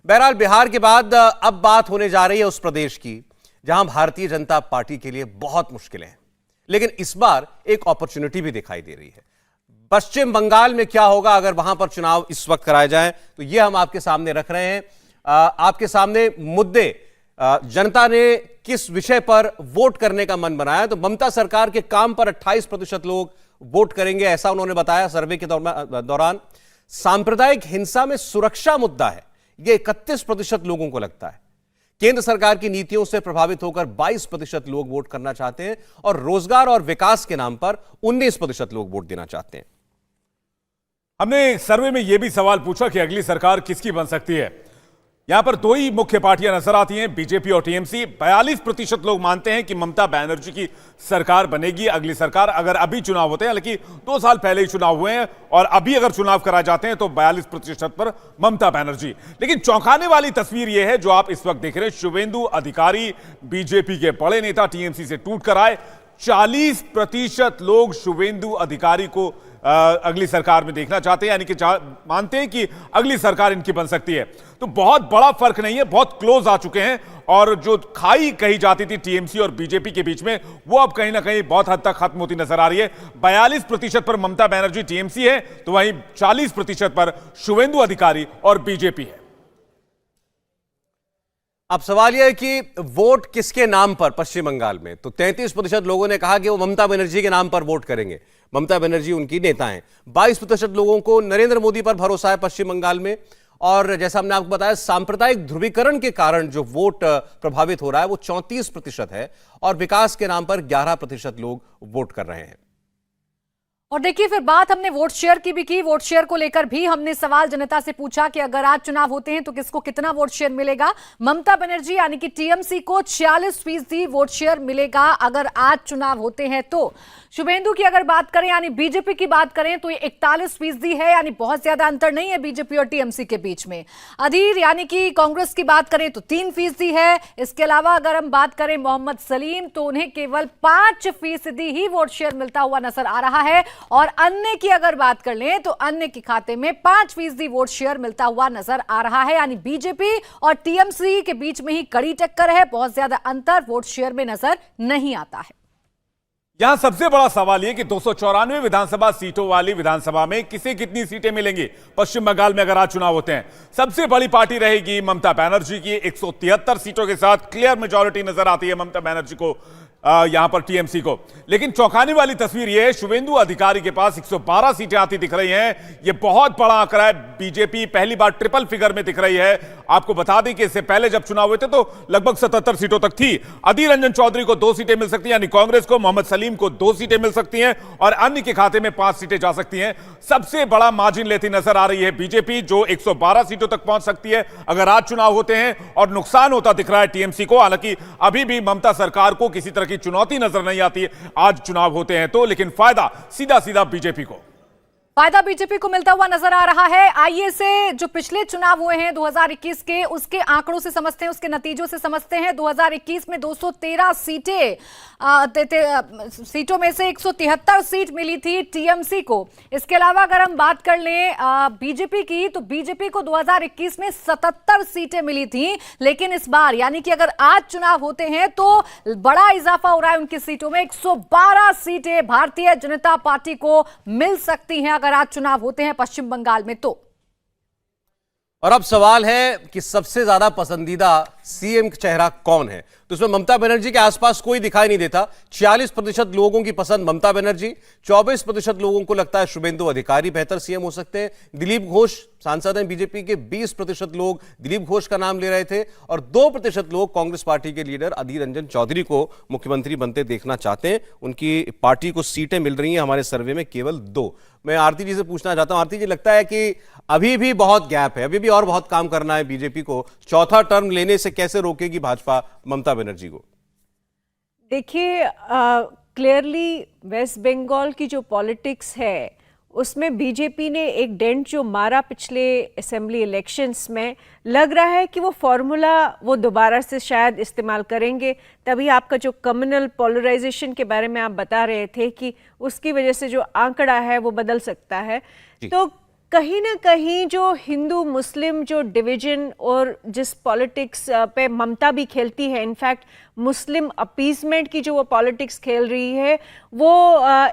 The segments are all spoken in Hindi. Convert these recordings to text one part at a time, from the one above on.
बहरहाल बिहार के बाद अब बात होने जा रही है उस प्रदेश की जहां भारतीय जनता पार्टी के लिए बहुत मुश्किलें हैं, लेकिन इस बार एक अपॉर्चुनिटी भी दिखाई दे रही है। पश्चिम बंगाल में क्या होगा अगर वहां पर चुनाव इस वक्त कराए जाएं, तो यह हम आपके सामने रख रहे हैं। आपके सामने मुद्दे, जनता ने किस विषय पर वोट करने का मन बनाया। तो ममता सरकार के काम पर 28% लोग वोट करेंगे, ऐसा उन्होंने बताया सर्वे के दौरान। सांप्रदायिक हिंसा में सुरक्षा मुद्दा है, यह 31% लोगों को लगता है। केंद्र सरकार की नीतियों से प्रभावित होकर 22% लोग वोट करना चाहते हैं और रोजगार और विकास के नाम पर 19% लोग वोट देना चाहते हैं। हमने सर्वे में यह भी सवाल पूछा कि अगली सरकार किसकी बन सकती है। यहां पर दो ही मुख्य पार्टियां नजर आती हैं, बीजेपी और टीएमसी। 42% लोग मानते हैं कि ममता बनर्जी की सरकार बनेगी अगली सरकार, अगर अभी चुनाव होते हैं। हालांकि 2 साल पहले ही चुनाव हुए हैं और अभी अगर चुनाव कराए जाते हैं तो 42% पर ममता बनर्जी। लेकिन चौंकाने वाली तस्वीर यह है जो आप इस वक्त देख रहे हैं। शुवेंदु अधिकारी बीजेपी के बड़े नेता, टीएमसी से टूट कर आए। 40% लोग शुवेंदु अधिकारी को अगली सरकार में देखना चाहते हैं, यानी कि मानते हैं कि अगली सरकार इनकी बन सकती है। तो बहुत बड़ा फर्क नहीं है, बहुत क्लोज आ चुके हैं। और जो खाई कही जाती थी टीएमसी और बीजेपी के बीच में, वो अब कहीं ना कहीं बहुत हद तक खत्म होती नजर आ रही है। 42% पर ममता बनर्जी टीएमसी है, तो वहीं 40% पर शुवेंदु अधिकारी और बीजेपी है। अब सवाल यह है कि वोट किसके नाम पर पश्चिम बंगाल में। तो 33% लोगों ने कहा कि वो ममता बनर्जी के नाम पर वोट करेंगे, ममता बनर्जी उनकी नेता हैं। 22% लोगों को नरेंद्र मोदी पर भरोसा है पश्चिम बंगाल में। और जैसा हमने आपको बताया, सांप्रदायिक ध्रुवीकरण के कारण जो वोट प्रभावित हो रहा है वो 34% है और विकास के नाम पर 11% लोग वोट कर रहे हैं। और देखिए, फिर बात हमने वोट शेयर की भी की। वोट शेयर को लेकर भी हमने सवाल जनता से पूछा कि अगर आज चुनाव होते हैं तो किसको कितना वोट शेयर मिलेगा। ममता बनर्जी यानी कि टीएमसी को 46% वोट शेयर मिलेगा अगर आज चुनाव होते हैं। तो शुभेंदु की अगर बात करें यानी बीजेपी की बात करें तो ये 41% है, यानी बहुत ज्यादा अंतर नहीं है बीजेपी और टीएमसी के बीच में। अधीर यानी कि कांग्रेस की बात करें तो 3% है। इसके अलावा अगर हम बात करें मोहम्मद सलीम, तो उन्हें केवल 5% ही वोट शेयर मिलता हुआ नजर आ रहा है। और अन्य की अगर बात कर लें तो अन्य के खाते में 5% वोट शेयर मिलता हुआ नजर आ रहा है। यानी बीजेपी और टीएमसी के बीच में ही कड़ी टक्कर है, बहुत ज्यादा अंतर वोट शेयर में नजर नहीं आता है। यहां सबसे बड़ा सवाल यह कि 294 विधानसभा सीटों वाली विधानसभा में किसे कितनी सीटें मिलेंगी पश्चिम बंगाल में अगर आज चुनाव होते हैं। सबसे बड़ी पार्टी रहेगी ममता बनर्जी की, 173 सीटों के साथ क्लियर मेजॉरिटी नजर आती है ममता बनर्जी को, यहां पर टीएमसी को। लेकिन चौंकाने वाली तस्वीर यह है, शुवेंदु अधिकारी के पास 112 सीटें आती दिख रही हैं। यह बहुत बड़ा आंकड़ा है। बीजेपी पहली बार ट्रिपल फिगर में दिख रही है। आपको बता दें कि इससे पहले जब चुनाव हुए थे तो लगभग 77 सीटों तक थी। अधीर रंजन चौधरी को 2 सीटें मिल सकती हैं, यानी कांग्रेस को। मोहम्मद सलीम को 2 सीटें मिल सकती हैं और अन्य के खाते में 5 सीटें जा सकती हैं। सबसे बड़ा मार्जिन लेती नजर आ रही है बीजेपी, जो 112 सीटों तक पहुंच सकती है अगर आज चुनाव होते हैं। और नुकसान होता दिख रहा है टीएमसी को। हालांकि अभी भी ममता सरकार को किसी तरह की चुनौती नजर नहीं आती है आज चुनाव होते हैं तो, लेकिन फायदा सीधा सीधा बीजेपी को, फायदा बीजेपी को मिलता हुआ नजर आ रहा है। आइए से जो पिछले चुनाव हुए हैं 2021 के, उसके आंकड़ों से समझते हैं, उसके नतीजों से समझते हैं। 2021 में 213 सीटें, सीटों में से 173 सीट मिली थी टीएमसी को। इसके अलावा अगर हम बात कर लें बीजेपी की, तो बीजेपी को 2021 में 77 सीटें मिली थी। लेकिन इस बार यानी कि अगर आज चुनाव होते हैं तो बड़ा इजाफा हो रहा है उनकी सीटों में। 112 सीटें भारतीय जनता पार्टी को मिल सकती हैं अगर आज चुनाव होते हैं पश्चिम बंगाल में तो। और अब सवाल है कि सबसे ज्यादा पसंदीदा सीएम चेहरा कौन है। तो इसमें ममता बनर्जी के आसपास कोई दिखाई नहीं देता। 46% लोगों की पसंद ममता बनर्जी, 24% लोगों को लगता है शुभेंदु अधिकारी बेहतर सीएम हो सकते हैं। दिलीप घोष सांसद हैं बीजेपी के, 20% लोग दिलीप घोष का नाम ले रहे थे और 2% लोग कांग्रेस पार्टी के लीडर अधीर रंजन चौधरी को मुख्यमंत्री बनते देखना चाहते हैं। उनकी पार्टी को सीटें मिल रही हैं हमारे सर्वे में केवल 2। मैं आरती जी से पूछना चाहता हूं, आरती जी, लगता है कि अभी भी बहुत गैप है, अभी भी और बहुत काम करना है बीजेपी को। चौथा टर्म लेने से कैसे रोकेगी भाजपा ममता बनर्जी को? देखिए, क्लियरली वेस्ट बंगाल की जो पॉलिटिक्स है उसमें बीजेपी ने एक डेंट जो मारा पिछले असेंबली इलेक्शंस में, लग रहा है कि वो फॉर्मूला वो दोबारा से शायद इस्तेमाल करेंगे। तभी आपका जो कम्युनल पोलराइजेशन के बारे में आप बता रहे थे कि उसकी वजह से जो आंकड़ा है वो बदल सकता है। तो कहीं ना कहीं जो हिंदू मुस्लिम जो डिवीजन और जिस पॉलिटिक्स पे ममता भी खेलती है, इनफैक्ट मुस्लिम अपीजमेंट की जो वो पॉलिटिक्स खेल रही है, वो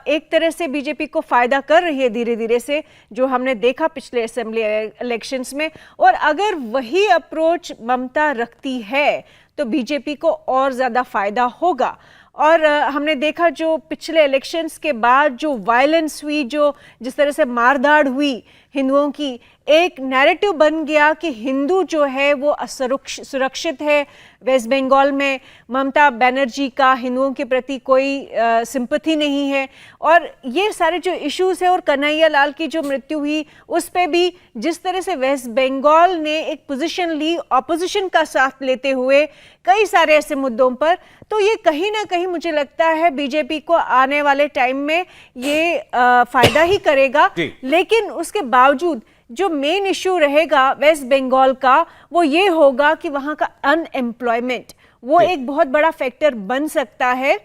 एक तरह से बीजेपी को फ़ायदा कर रही है धीरे धीरे से, जो हमने देखा पिछले असेंबली इलेक्शंस में। और अगर वही अप्रोच ममता रखती है तो बीजेपी को और ज़्यादा फ़ायदा होगा। और हमने देखा जो पिछले इलेक्शंस के बाद जो वायलेंस हुई, जो जिस तरह से मारधाड़ हुई हिंदुओं की, एक नैरेटिव बन गया कि हिंदू जो है वो सुरक्षित है। वेस्ट बंगाल में ममता बनर्जी का हिंदुओं के प्रति कोई सिंपैथी नहीं है। और ये सारे जो इश्यूज है, और कन्हैया लाल की जो मृत्यु हुई उस पे भी जिस तरह से वेस्ट बंगाल ने एक पोजीशन ली ऑपोजिशन का साथ लेते हुए कई सारे ऐसे मुद्दों पर, तो ये कहीं ना कहीं मुझे लगता है बीजेपी को आने वाले टाइम में ये फायदा ही करेगा। लेकिन उसके बावजूद जो मेन इश्यू रहेगा वेस्ट बंगाल का वो ये होगा कि वहां का अनएम्प्लॉयमेंट वो एक बहुत बड़ा फैक्टर बन सकता है।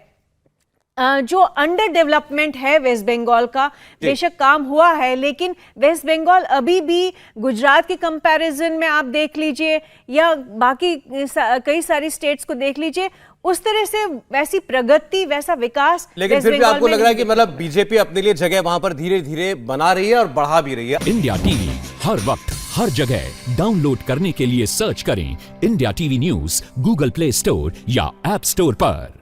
जो अंडर डेवलपमेंट है वेस्ट बंगाल का, बेशक काम हुआ है, लेकिन वेस्ट बंगाल अभी भी गुजरात के कंपैरिजन में आप देख लीजिए या बाकी कई सारी स्टेट्स को देख लीजिए, उस तरह से वैसी प्रगति वैसा विकास। लेकिन फिर भी आपको लग रहा है कि मतलब बीजेपी अपने लिए जगह वहां पर धीरे धीरे बना रही है और बढ़ा भी रही है। इंडिया टीवी हर वक्त हर जगह डाउनलोड करने के लिए सर्च करें India TV news Google play store या ऐप स्टोर पर।